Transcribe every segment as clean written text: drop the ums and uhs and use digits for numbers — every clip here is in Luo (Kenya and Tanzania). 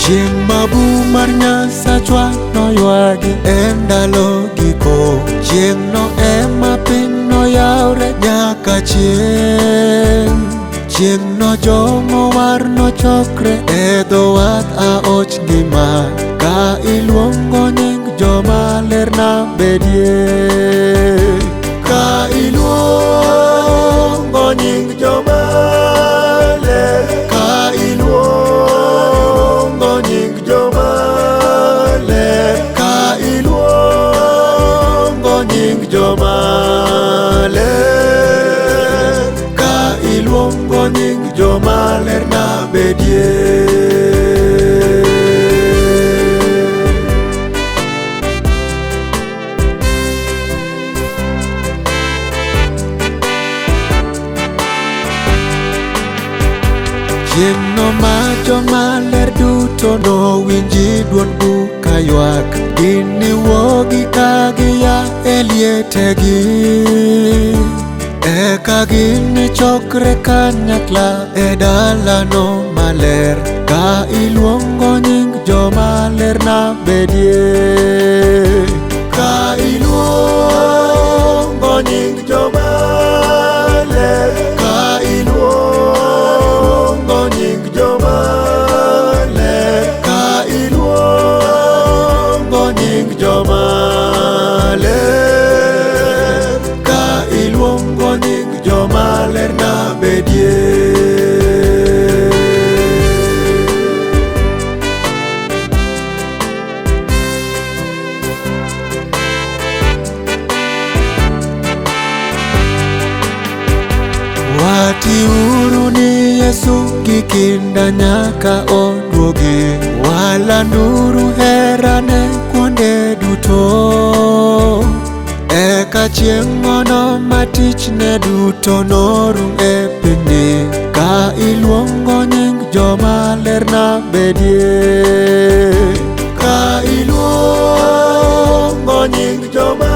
Chieng' mabu mar Nyasachwa noywagi e ndalo giko. Chieng' no ema piny noyawre nyaka chieng'. Chieng' no jomo war nochokre e dho wath aoch ngima, ka iluongo nying joma ler na bedie. Ka iluongo nying joma ler, ka iluongo nying joma ler, ka iluongo nying joma ler, ka iluongo nying joma ler na bedie. Chieng' no ma joma ler duto nowinji duond buka ywak, giniwuogi ka gia e lietegi. Eka ginichokre kanyakla e dalano maler, ka iluongo nying joma ler na bedie. Ka iluongo nying joma ler, ka iluongo nying joma ler, ka iluongo nying joma ler, ka iluongo nying joma ler na bedie. Watiuru ni Yesu gi kinda nyaka oduogi, walanduru herane kuonde duto. Eka chieng'ono ma tichne duto norum e pinyni, ka iluongo nying joma ler na bedie. Ka iluongo nying joma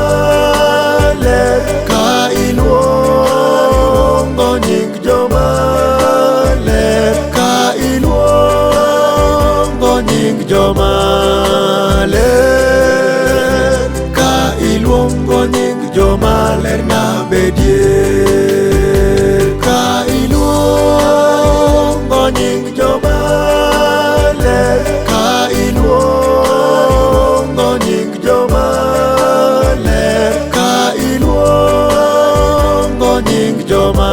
ler, ka iluongo nying joma ler, ka iluongo nying joma ler, ka iluongo nying joma ler na bedie. Ka iluongo nying joma ler, ka iluongo nying joma ler, ka iluongo nying joma